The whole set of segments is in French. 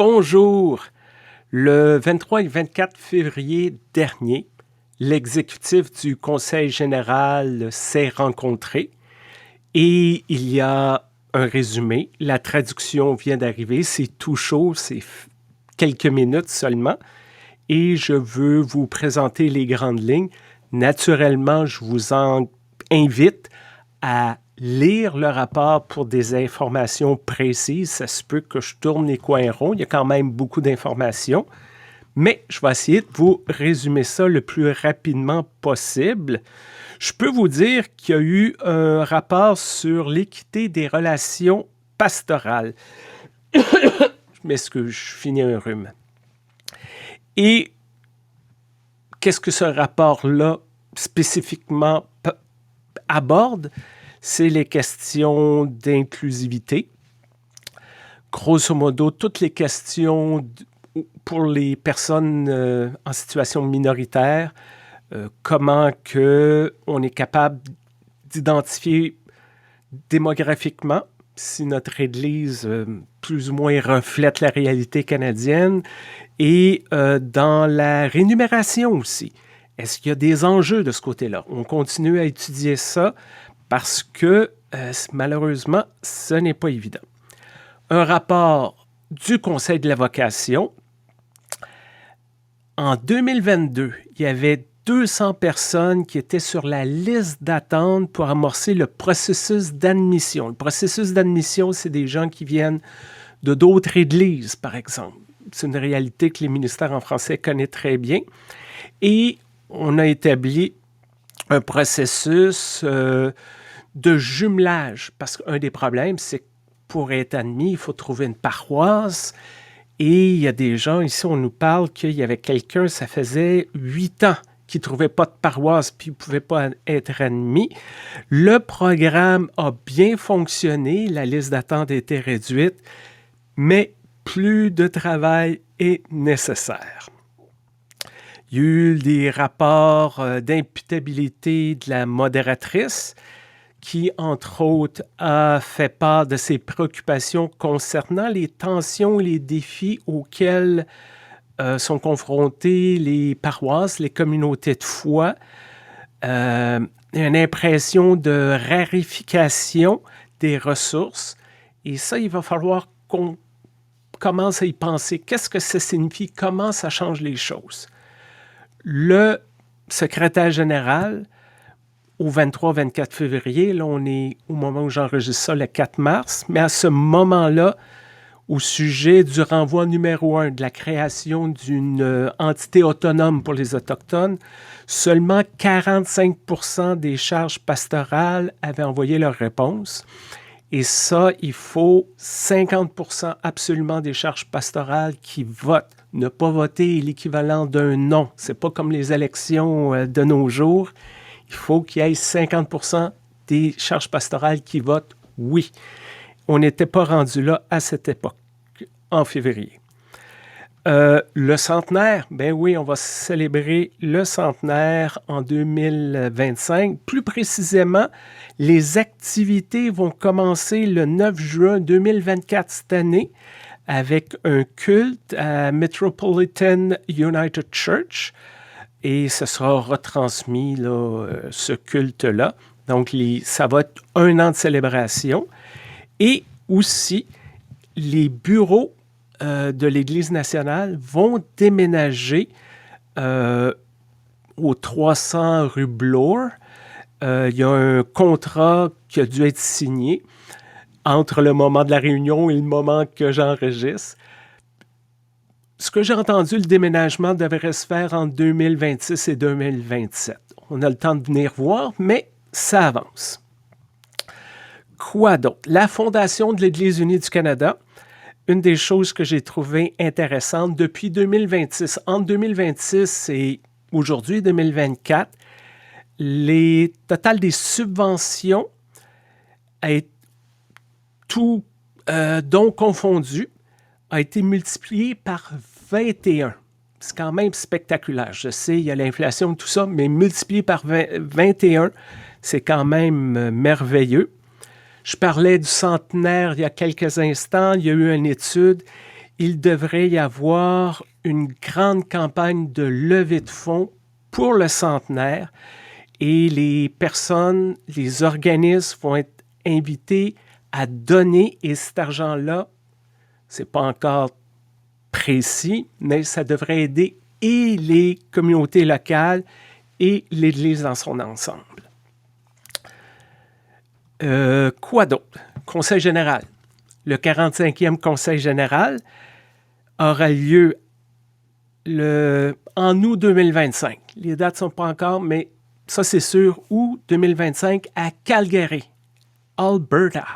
Bonjour. Le 23 et 24 février dernier, l'exécutif du Conseil général s'est rencontré et il y a un résumé. La traduction vient d'arriver, c'est tout chaud, c'est quelques minutes seulement. Et je veux vous présenter les grandes lignes. Naturellement, je vous invite à lire le rapport pour des informations précises. Ça se peut que je tourne les coins ronds. Il y a quand même beaucoup d'informations. Mais je vais essayer de vous résumer ça le plus rapidement possible. Je peux vous dire qu'il y a eu un rapport sur l'équité des relations pastorales. Je m'excuse, je finis un rhume. Et qu'est-ce que ce rapport-là spécifiquement aborde? C'est les questions d'inclusivité. Grosso modo, toutes les questions pour les personnes en situation minoritaire, comment on est capable d'identifier démographiquement si notre Église plus ou moins reflète la réalité canadienne, et dans la rémunération aussi. Est-ce qu'il y a des enjeux de ce côté-là? On continue à étudier ça parce que malheureusement, ce n'est pas évident. Un rapport du Conseil de la vocation. En 2022, il y avait 200 personnes qui étaient sur la liste d'attente pour amorcer le processus d'admission. Le processus d'admission, c'est des gens qui viennent de d'autres églises, par exemple. C'est une réalité que les ministères en français connaissent très bien. Et on a établi un processus de jumelage, parce qu'un des problèmes, c'est que pour être admis, il faut trouver une paroisse. Et il y a des gens, ici, on nous parle qu'il y avait quelqu'un, ça faisait 8 ans, qui ne trouvait pas de paroisse puis ne pouvait pas être admis. Le programme a bien fonctionné, la liste d'attente a été réduite, mais plus de travail est nécessaire. Il y a eu des rapports d'imputabilité de la modératrice qui, entre autres, a fait part de ses préoccupations concernant les tensions et les défis auxquels sont confrontés les paroisses, les communautés de foi. Une impression de raréfication des ressources. Et ça, il va falloir qu'on commence à y penser. Qu'est-ce que ça signifie? Comment ça change les choses? Le secrétaire général, au 23-24 février, là, on est au moment où j'enregistre ça, le 4 mars, mais à ce moment-là, au sujet du renvoi numéro 1 de la création d'une entité autonome pour les Autochtones, seulement 45% des charges pastorales avaient envoyé leur réponse. Et ça, il faut 50% absolument des charges pastorales qui votent. Ne pas voter est l'équivalent d'un non. Ce n'est pas comme les élections de nos jours. Il faut qu'il y ait 50% des charges pastorales qui votent oui. On n'était pas rendu là à cette époque, en février. Le centenaire, ben oui, on va célébrer le centenaire en 2025. Plus précisément, les activités vont commencer le 9 juin 2024 cette année avec un culte à Metropolitan United Church. Et ce sera retransmis, là, ce culte-là. Donc, ça va être 1 an de célébration. Et aussi, les bureaux de l'Église nationale vont déménager au 300 rue Bloor. Il y a un contrat qui a dû être signé entre le moment de la réunion et le moment que j'enregistre. Ce que j'ai entendu, le déménagement devrait se faire en 2026 et 2027. On a le temps de venir voir, mais ça avance. Quoi d'autre? La Fondation de l'Église unie du Canada, une des choses que j'ai trouvées intéressantes depuis 2026. Entre 2026 et aujourd'hui, 2024, les total des subventions, tout dons confondus, a été multiplié par 21. C'est quand même spectaculaire. Je sais, il y a l'inflation et tout ça, mais multiplié par 21, c'est quand même merveilleux. Je parlais du centenaire il y a quelques instants. Il y a eu une étude. il devrait y avoir une grande campagne de levée de fonds pour le centenaire et les personnes, les organismes vont être invités à donner et cet argent-là, ce n'est pas encore précis, mais ça devrait aider et les communautés locales et l'Église dans son ensemble. Quoi d'autre? Conseil général. Le 45e Conseil général aura lieu en août 2025. Les dates ne sont pas encore, mais ça c'est sûr, août 2025 à Calgary, Alberta.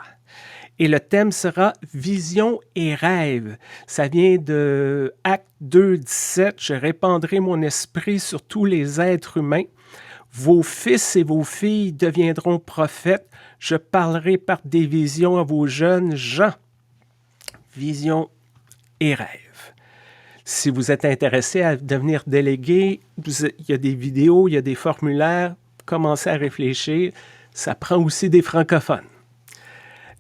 Et le thème sera Vision et rêve. Ça vient de Acte 2, 17. Je répandrai mon esprit sur tous les êtres humains. Vos fils et vos filles deviendront prophètes. Je parlerai par des visions à vos jeunes gens. Vision et rêve. Si vous êtes intéressé à devenir délégué, il y a des vidéos, il y a des formulaires. Commencez à réfléchir. Ça prend aussi des francophones.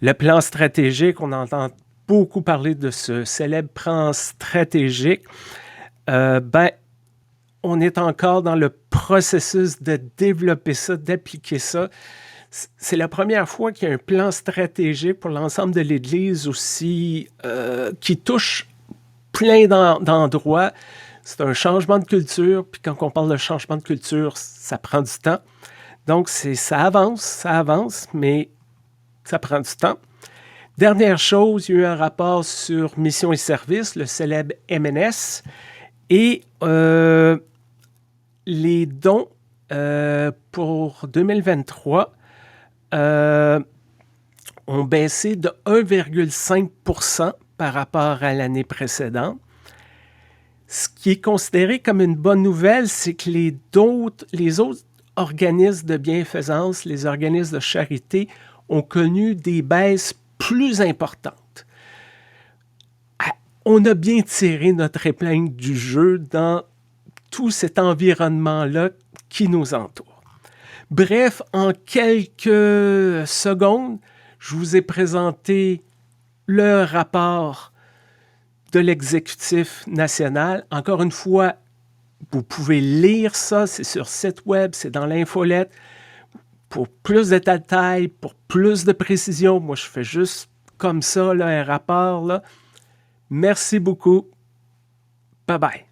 Le plan stratégique, on entend beaucoup parler de ce célèbre plan stratégique. On est encore dans le processus de développer ça, d'appliquer ça. C'est la première fois qu'il y a un plan stratégique pour l'ensemble de l'Église aussi qui touche plein d'endroits. C'est un changement de culture, puis quand on parle de changement de culture, ça prend du temps. Donc, ça avance, mais ça prend du temps. Dernière chose, il y a eu un rapport sur mission et service, le célèbre MNS, et les dons pour 2023 ont baissé de 1,5% par rapport à l'année précédente. Ce qui est considéré comme une bonne nouvelle, c'est que les autres organismes de bienfaisance, les organismes de charité, ont connu des baisses plus importantes. On a bien tiré notre épingle du jeu dans tout cet environnement-là qui nous entoure. Bref, en quelques secondes, je vous ai présenté le rapport de l'exécutif national. Encore une fois, vous pouvez lire ça, c'est sur le site web, c'est dans l'infolette. Pour plus de détails, pour plus de précision, moi je fais juste comme ça, là, un rapport. Là. Merci beaucoup. Bye bye.